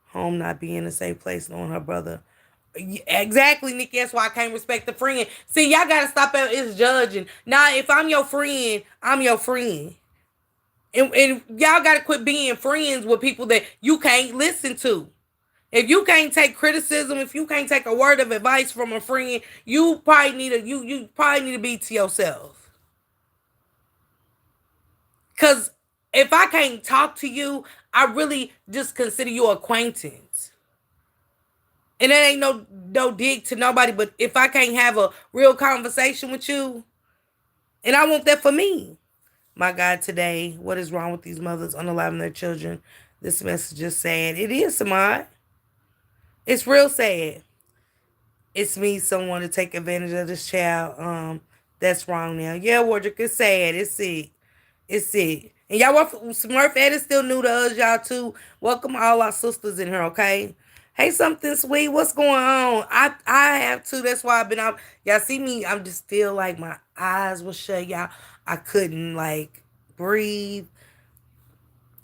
home not being a safe place, knowing her brother? Exactly, Nikki. That's why I can't respect the friend. See, y'all gotta stop at it's judging. Now, if I'm your friend, I'm your friend. And y'all gotta quit being friends with people that you can't listen to. If you can't take criticism, if you can't take a word of advice from a friend, you probably need to be to yourself. Cause if I can't talk to you, I really just consider you acquaintance. And that ain't no dig to nobody, but if I can't have a real conversation with you, and I want that for me. My God, today, what is wrong with these mothers unaliving their children? This message is sad. It is, Samad. It's real sad. It's me, someone to take advantage of this child. That's wrong now. Yeah, Wardrick, it's sad. It's sick. It's sick. And y'all, Smurf Ed is still new to us, y'all, too. Welcome all our sisters in here, okay? Hey, something sweet. What's going on? I have too. That's why I've been out. Y'all see me? I'm just still like my eyes were shut, y'all. I couldn't like breathe.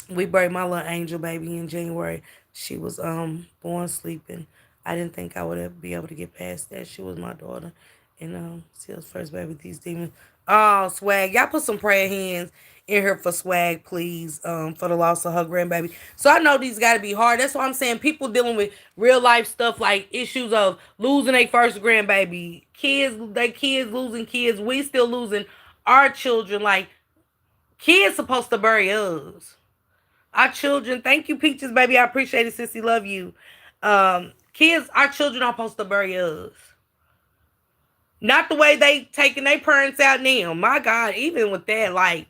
We buried my little angel baby in January. She was born sleeping. I didn't think I would be able to get past that. She was my daughter. And Seal's first baby, these demons. Oh, Swag. Y'all put some prayer hands in here for Swag, please, for the loss of her grandbaby. So I know these got to be hard. That's why I'm saying people dealing with real life stuff like issues of losing their first grandbaby, their kids losing kids. We still losing our children. Like, kids supposed to bury us. Our children, thank you, Peaches, baby. I appreciate it, sissy. Love you. Kids, our children are supposed to bury us. Not the way they taking their parents out now. My God, even with that, like,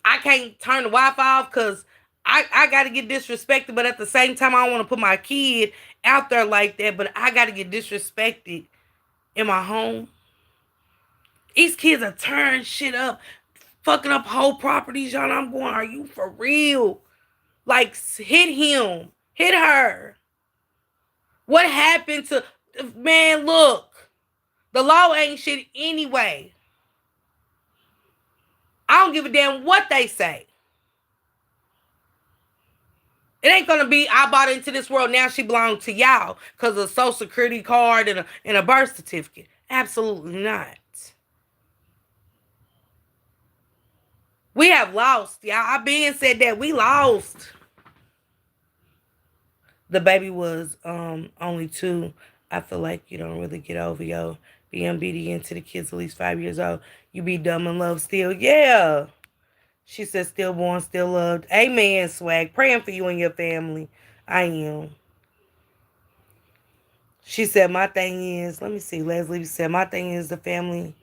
I can't turn the Wi-Fi off because I got to get disrespected. But at the same time, I don't want to put my kid out there like that. But I got to get disrespected in my home. These kids are tearing shit up, fucking up whole properties, y'all. I'm going, are you for real? Like, hit him. Hit her. What happened to... Man, look. The law ain't shit anyway. I don't give a damn what they say. It ain't gonna be, I bought into this world, now she belongs to y'all because of a social security card and a birth certificate. Absolutely not. We have lost, y'all. I been said that we lost. The baby was only 2. I feel like you don't really get over your being obedient to the kids at least 5 years old. You be dumb in love still. Yeah. She said stillborn, still loved. Amen, Swag. Praying for you and your family. I am. She said, my thing is, let me see. Leslie said, my thing is the family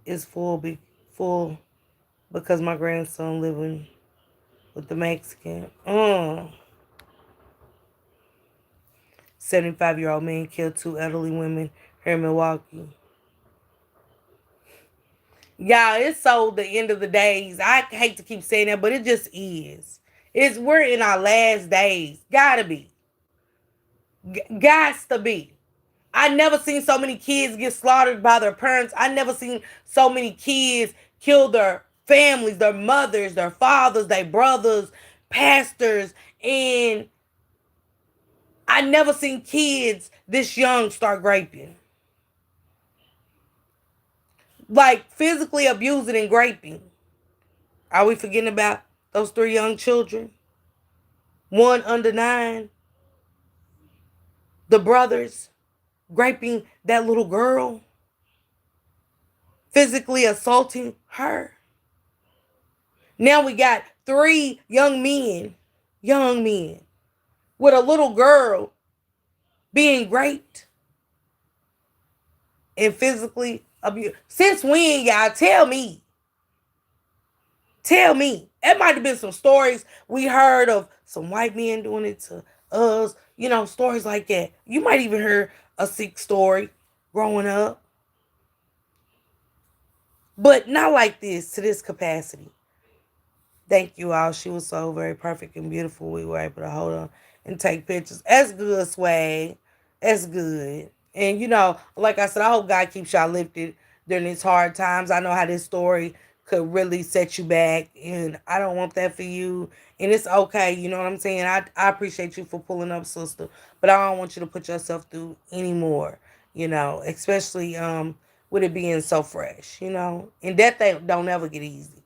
is full because my grandson living with the Mexican. 75-year-old man killed 2 elderly women here in Milwaukee. Y'all, it's so the end of the days. I hate to keep saying that, but it just is. We're in our last days. Gotta be. Gots to be. I never seen so many kids get slaughtered by their parents. I never seen so many kids kill their families, their mothers, their fathers, their brothers, pastors, and I never seen kids this young start raping. Like physically abusing and raping. Are we forgetting about those 3 young children? 1 under 9. The brothers raping that little girl. Physically assaulting her. Now we got 3 young men, with a little girl being raped and physically abused. Since when, y'all? Tell me. Tell me. It might have been some stories we heard of some white men doing it to us. You know, stories like that. You might even hear a sick story growing up. But not like this, to this capacity. Thank you all. She was so very perfect and beautiful. We were able to hold on and take pictures. That's good, Swag. That's good. And, you know, like I said, I hope God keeps y'all lifted during these hard times. I know how this story could really set you back, and I don't want that for you. And it's okay, you know what I'm saying? I appreciate you for pulling up, sister, but I don't want you to put yourself through anymore, especially with it being so fresh, And that thing don't ever get easy.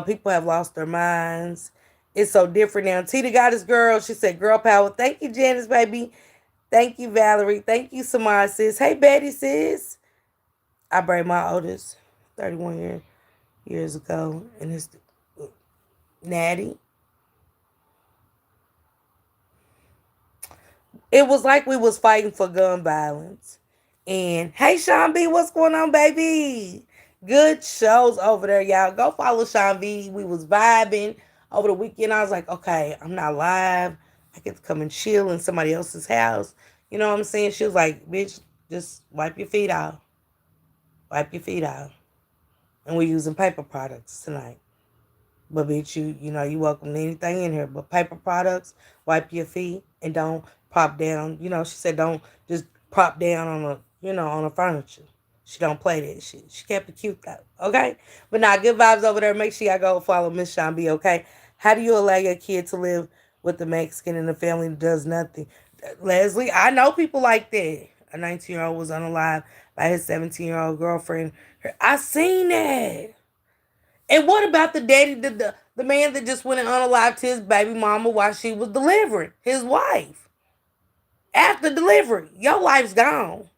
People have lost their minds. It's so different now. Tita got his girl. She said, girl power. Thank you, Janice, baby. Thank you, Valerie. Thank you, Samara, sis. Hey, Betty, sis. I buried my oldest 31 years ago. And it's Natty. It was like we was fighting for gun violence. And hey, Sean B, what's going on, baby? Good shows over there, y'all. Go follow Sean B. We was vibing over the weekend. I was like, okay, I'm not live. I get to come and chill in somebody else's house. You know what I'm saying? She was like, bitch, just wipe your feet out. Wipe your feet out. And we're using paper products tonight. But bitch, you welcome to anything in here. But paper products, wipe your feet, and don't prop down. She said don't just prop down on the furniture. She don't play that shit. She kept it cute though. Okay? But now good vibes over there. Make sure y'all go follow Miss Sean B, okay? How do you allow your kid to live with the Mexican in the family that does nothing? Leslie, I know people like that. A 19-year-old was unalive by his 17-year-old girlfriend. I seen that. And what about the daddy, the man that just went and unalived his baby mama while she was delivering, his wife? After delivery, your life's gone.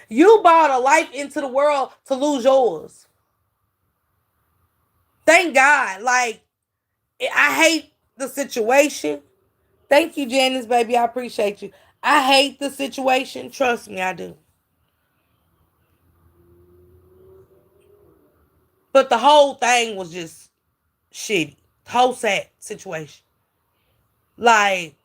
You brought a life into the world to lose yours. Thank God. Like, I hate the situation. Thank you, Janice, baby. I appreciate you. I hate the situation. Trust me, I do. But the whole thing was just shitty. The whole sad situation. Like,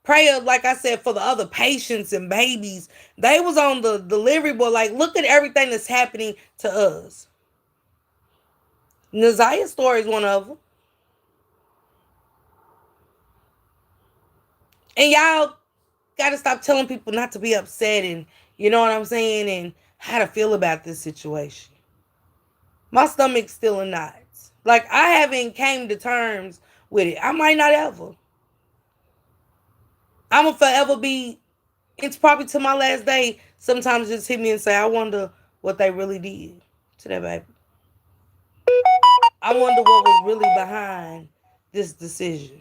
prayer, like I said, for the other patients and babies. They was on the delivery board. Like, look at everything that's happening to us. Nazia's story is one of them. And y'all got to stop telling people not to be upset and, you know what I'm saying, and how to feel about this situation. My stomach's still in knots. Like, I haven't came to terms with it. I might not ever. I'm going to forever be, it's probably to my last day, sometimes just hit me and say, I wonder what they really did to that baby. I wonder what was really behind this decision.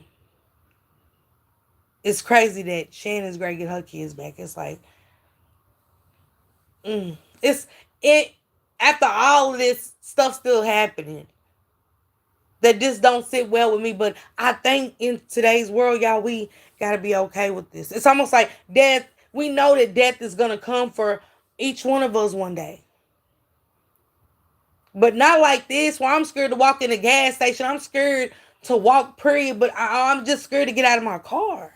It's crazy that Shannon's great get her kids back. It's like, after all of this stuff still happening, that this don't sit well with me. But I think in today's world, y'all, we got to be okay with this. It's almost like death. We know that death is going to come for each one of us one day. But not like this, where I'm scared to walk in a gas station. I'm scared to walk, period. But I'm just scared to get out of my car.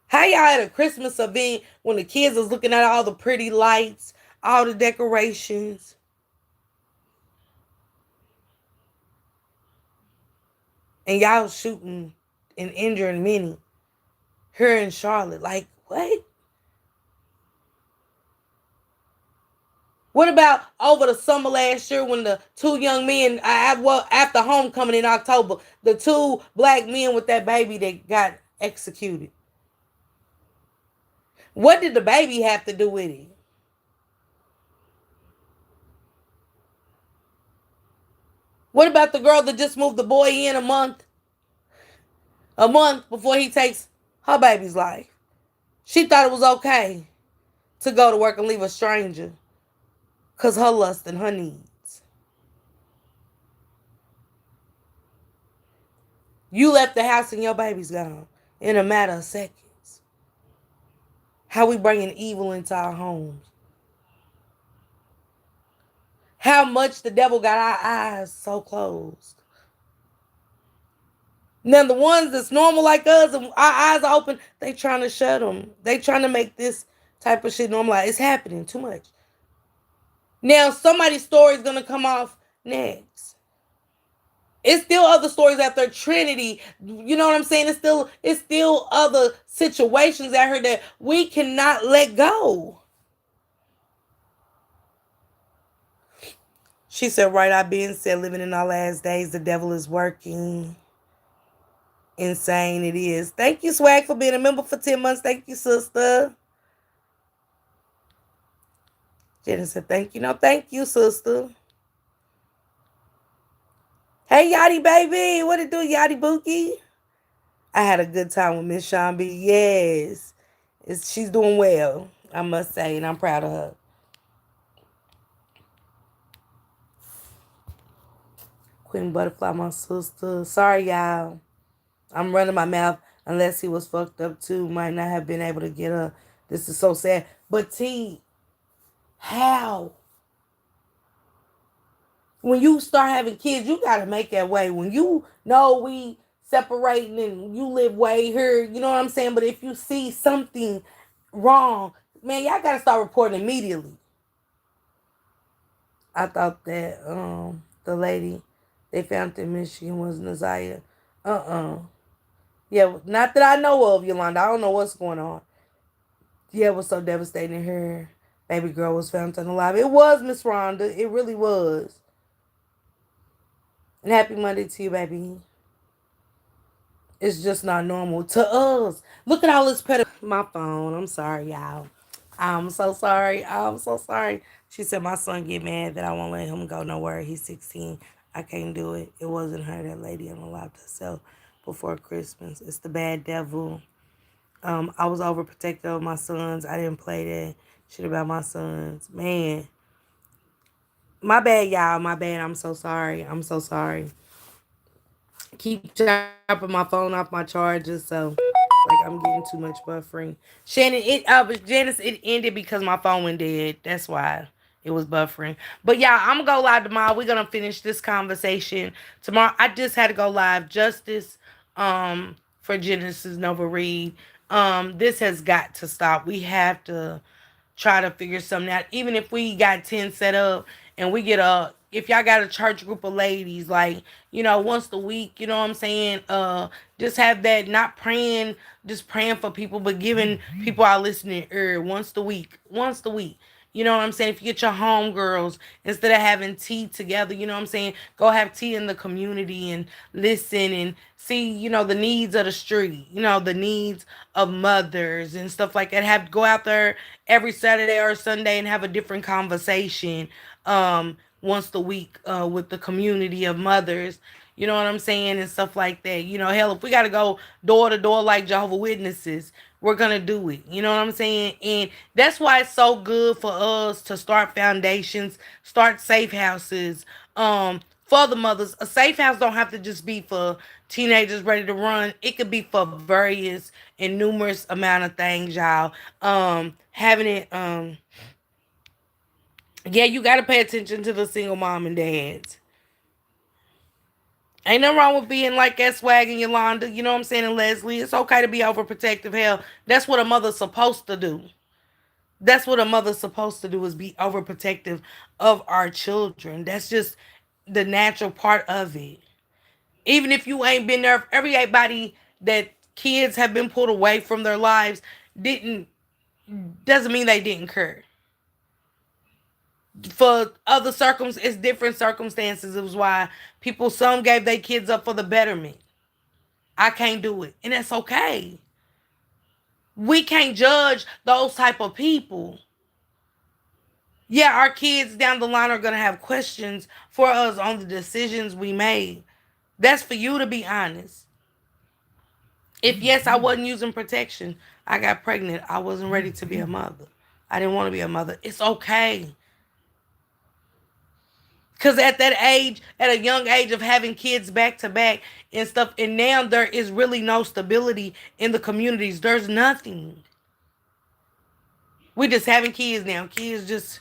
How y'all at a Christmas event when the kids was looking at all the pretty lights, all the decorations? And y'all shooting and injuring many here in Charlotte. Like, what? What about over the summer last year when the two young men, after homecoming in October, the two black men with that baby that got executed? What did the baby have to do with it? What about the girl that just moved the boy in a month before he takes her baby's life? She thought it was okay to go to work and leave a stranger because her lust and her needs. You left the house and your baby's gone in a matter of seconds. How we bringing evil into our homes. How much the devil got our eyes so closed. Now the ones that's normal like us and our eyes are open, they trying to shut them. They trying to make this type of shit normal. It's happening too much. Now somebody's story is going to come off next. It's still other stories after Trinity. You know what I'm saying? It's still other situations out here that we cannot let go. She said, right, I been said living in our last days, the devil is working. Insane it is. Thank you, Swag, for being a member for 10 months. Thank you, sister. Jenny said, thank you. No, thank you, sister. Hey, Yachty, baby. What it do, Yachty Bookie? I had a good time with Miss Sean B. Yes. She's doing well, I must say, and I'm proud of her. Queen Butterfly, my sister. Sorry, y'all. I'm running my mouth unless he was fucked up too. Might not have been able to get her. This is so sad. But T, how? When you start having kids, you gotta make that way. When you know we separating and you live way here, you know what I'm saying? But if you see something wrong, man, y'all gotta start reporting immediately. I thought that the lady they found in Michigan was Naziah. Yeah, not that I know of, Yolanda. I don't know what's going on. Yeah, it was so devastating. Her baby girl was found unalive. It was Miss Rhonda. It really was. And happy Monday to you, baby. It's just not normal to us. Look at all this my phone. I'm sorry, y'all. I'm so sorry. I'm so sorry. She said my son get mad that I won't let him go nowhere. He's 16. I can't do it. It wasn't her, that lady unalived herself before Christmas. It's the bad devil. I was overprotective of my sons. I didn't play that shit about my sons. Man. My bad, y'all. My bad. I'm so sorry. I'm so sorry. Keep chopping my phone off my charger, so like I'm getting too much buffering. Shannon, Janice, it ended because my phone went dead. That's why it was buffering. But yeah, I'm gonna go live tomorrow. We're gonna finish this conversation tomorrow. I just had to go live. Justice, for Genesis Nova Reed. This has got to stop. We have to try to figure something out. Even if we got 10 set up and we get if y'all got a church group of ladies, like, once a week, you know what I'm saying? Just have that, not praying, just praying for people, but giving people our listening ear once a week. Once a week. You know what I'm saying? If you get your homegirls, instead of having tea together, you know what I'm saying? Go have tea in the community and listen and see, the needs of the street, the needs of mothers and stuff like that. Go out there every Saturday or Sunday and have a different conversation once a week with the community of mothers. You know what I'm saying? And stuff like that. Hell, if we got to go door to door like Jehovah's Witnesses, we're going to do it. You know what I'm saying? And that's why it's so good for us to start foundations, start safe houses for the mothers. A safe house don't have to just be for teenagers ready to run. It could be for various and numerous amount of things, y'all. Having it, yeah, you got to pay attention to the single mom and dads. Ain't nothing wrong with being like that, Swag and Yolanda, you know what I'm saying, and Leslie. It's okay to be overprotective. Hell, that's what a mother's supposed to do. That's what a mother's supposed to do, is be overprotective of our children. That's just the natural part of it. Even if you ain't been there, everybody that kids have been pulled away from their lives doesn't mean they didn't care. For other it's different circumstances. It was why some gave their kids up for the betterment. I can't do it, and that's okay. We can't judge those type of people. Yeah, our kids down the line are gonna have questions for us on the decisions we made. That's for you to be honest. If yes, I wasn't using protection, I got pregnant, I wasn't ready to be a mother, I didn't want to be a mother, it's okay. Because at that age, at a young age of having kids back to back and stuff, and now there is really no stability in the communities. There's nothing. We just having kids now. Kids just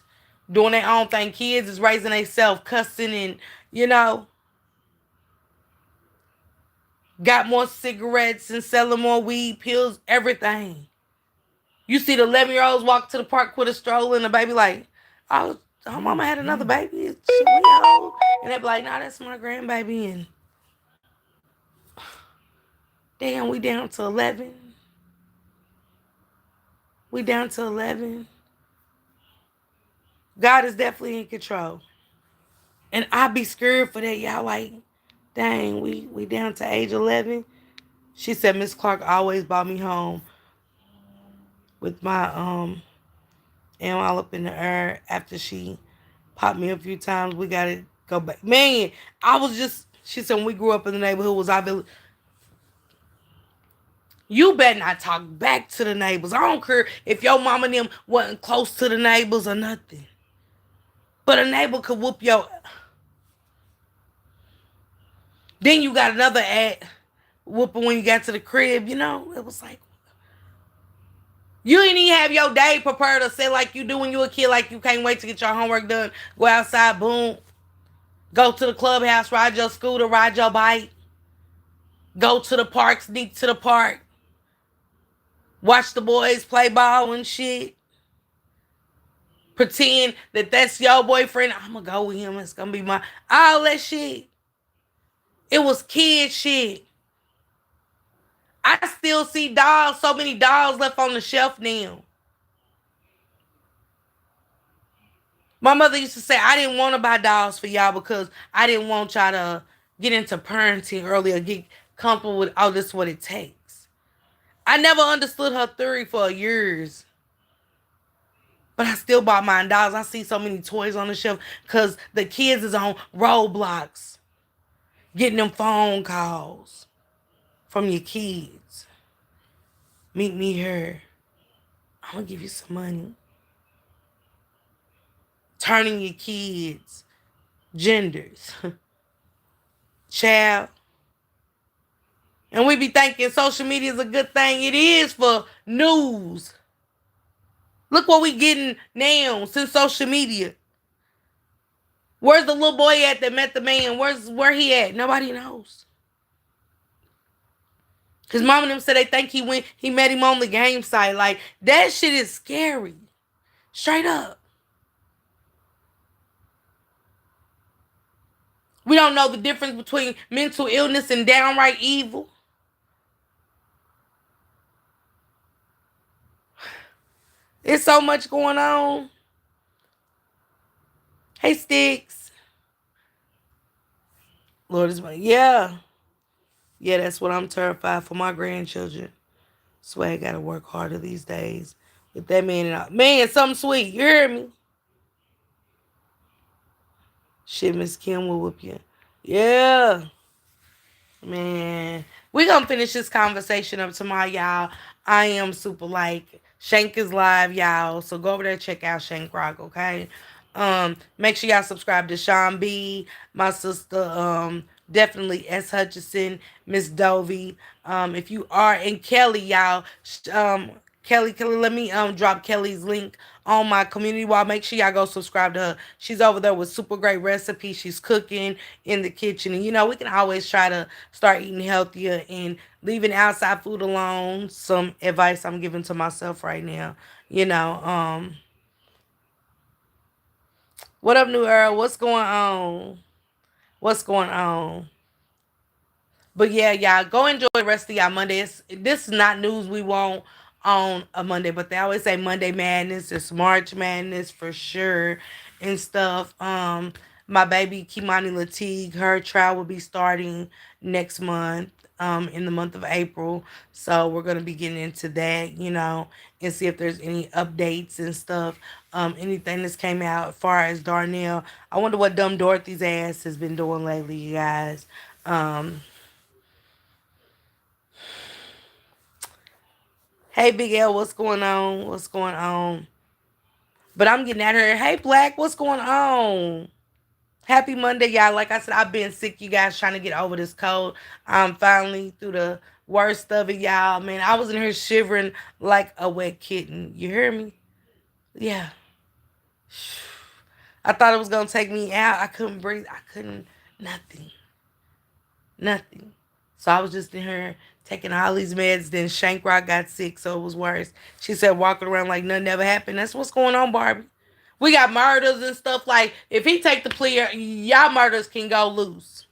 doing their own thing. Kids is raising themselves, cussing, and, got more cigarettes and selling more weed, pills, everything. You see the 11-year-olds walk to the park with a stroller and the baby like, oh, her mama had another baby. We old. And they be like, nah, that's my grandbaby. And Damn, we down to 11. We down to 11. God is definitely in control. And I be scared for that, y'all. Like, dang, we down to age 11. She said Miss Clark always brought me home with my and all up in the air after she popped me a few times. We gotta go back. Man, she said when we grew up in the neighborhood was our village. You better not talk back to the neighbors. I don't care if your mama and them wasn't close to the neighbors or nothing. But a neighbor could whoop your. Then you got another ad whooping when you got to the crib, you know? It was like, you didn't even have your day prepared to say like you do when you a kid, like you can't wait to get your homework done, go outside, boom, go to the clubhouse, ride your scooter, ride your bike, go to the park, sneak to the park, watch the boys play ball and shit, pretend that that's your boyfriend, I'm gonna go with him, it's gonna be my, all that shit. It was kid shit. I still see dolls, so many dolls left on the shelf now. My mother used to say, I didn't want to buy dolls for y'all because I didn't want y'all to get into parenting early or get comfortable with, oh, this is what it takes. I never understood her theory for years. But I still bought mine dolls. I see so many toys on the shelf because the kids is on Roblox getting them phone calls from your kids. Meet me here. I'm going to give you some money. Turning your kids genders. Child. And we be thinking social media is a good thing. It is for news. Look what we getting now since social media. Where's the little boy at that met the man? Where he at? Nobody knows. His mom and them said they think he met him on the game site. Like, that shit is scary. Straight up. We don't know the difference between mental illness and downright evil. There's so much going on. Hey, Sticks. Lord is my, yeah. Yeah, that's what I'm terrified for my grandchildren. Swear I gotta work harder these days. With that man and all. Man, something sweet. You hear me? Shit, Miss Kim will whoop you. Yeah. Man. We gonna finish this conversation up tomorrow, y'all. I am super like Shank is live, y'all. So go over there, check out Shank Rock, okay? Make sure y'all subscribe to Sean B, my sister, definitely S. Hutchison, Miss Dovey. If you are in Kelly, y'all, Kelly, let me drop Kelly's link on my community wall. Make sure y'all go subscribe to her. She's over there with super great recipes. She's cooking in the kitchen. And, you know, we can always try to start eating healthier and leaving outside food alone. Some advice I'm giving to myself right now. You know, what up, New Era? What's going on? What's going on? But yeah, y'all, go enjoy the rest of y'all Monday. This is not news we want on a Monday, but they always say Monday Madness. It's March Madness for sure and stuff. My baby Kimani Lateague, her trial will be starting next month, in the month of April. So we're gonna be getting into that, you know, and see if there's any updates and stuff. Anything that's came out as far as Darnell. I wonder what Dumb Dorothy's ass has been doing lately, you guys. Hey, Big L, what's going on? What's going on? But I'm getting at her. Hey, Black, what's going on? Happy Monday, y'all. Like I said, I've been sick, you guys, trying to get over this cold. I'm finally through the worst of it, y'all. Man, I was in here shivering like a wet kitten. You hear me? Yeah. I thought it was going to take me out. I couldn't breathe. I couldn't, nothing. Nothing. So I was just in here taking all these meds. Then Shank Rock got sick, so it was worse. She said walking around like nothing ever happened. That's what's going on, Barbie. We got murders and stuff. Like, if he take the plea, y'all murders can go loose.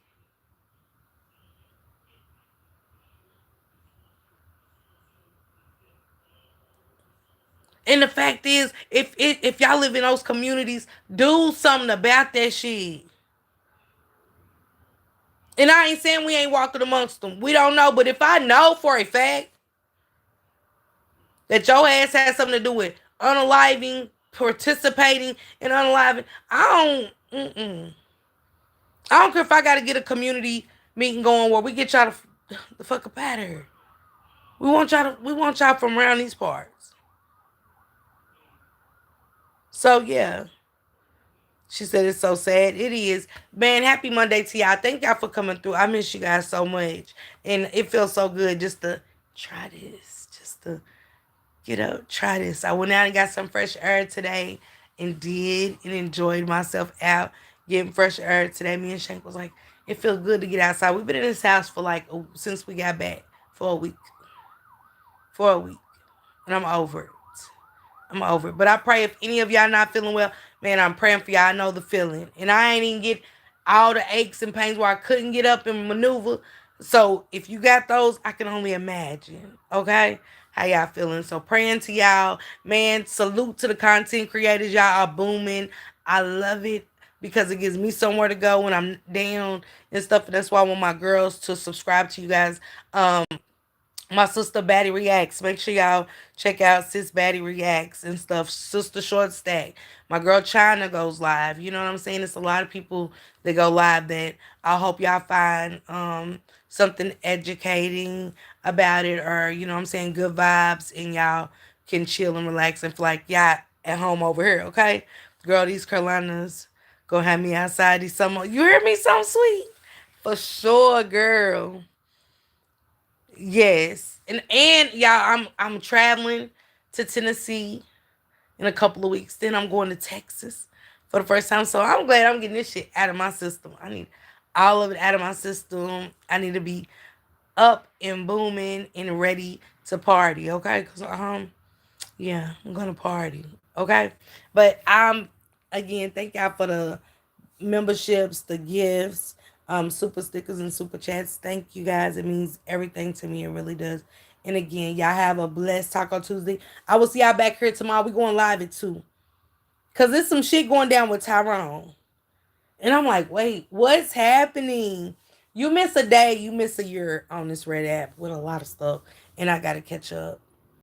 And the fact is, if y'all live in those communities, do something about that shit. And I ain't saying we ain't walking amongst them. We don't know. But if I know for a fact that your ass has something to do with unaliving, participating in unaliving, I don't care if I got to get a community meeting going where we get y'all the fuck up out of here. We want y'all from around these parts. So yeah. She said it's so sad. It is. Man, happy Monday to y'all. Thank y'all for coming through. I miss you guys so much. And it feels so good just to try this. Just to get up, try this. I went out and got some fresh air today and enjoyed myself out getting fresh air today. Me and Shank was like, it feels good to get outside. We've been in this house for since we got back for a week. And I'm over it. But I pray if any of y'all not feeling well, man, I'm praying for y'all. I know the feeling. And I ain't even get all the aches and pains where I couldn't get up and maneuver. So if you got those, I can only imagine. Okay? How y'all feeling? So praying to y'all. Man, salute to the content creators. Y'all are booming. I love it because it gives me somewhere to go when I'm down and stuff. And that's why I want my girls to subscribe to you guys. My sister Batty Reacts. Make sure y'all check out Sis Batty Reacts and stuff. Sister Short Stack. My girl China goes live. You know what I'm saying? It's a lot of people that go live that I hope y'all find something educating about it, or you know what I'm saying, good vibes, and y'all can chill and relax and feel like y'all at home over here, okay? Girl, these Carolinas gonna have me outside these summer. You hear me? Something sweet. For sure, girl. Yes. And y'all, I'm traveling to Tennessee in a couple of weeks. Then I'm going to Texas for the first time. So I'm glad I'm getting this shit out of my system. I need all of it out of my system. I need to be up and booming and ready to party, okay? Cuz yeah, I'm going to party, okay? But again, thank y'all for the memberships, the gifts, super stickers and super chats. Thank you guys. It means everything to me. It really does. And again, y'all have a blessed Taco Tuesday. I will see y'all back here tomorrow. We going live at 2. Cause there's some shit going down with Tyrone. And I'm like, wait, what's happening? You miss a day, you miss a year on this Red app with a lot of stuff. And I gotta catch up.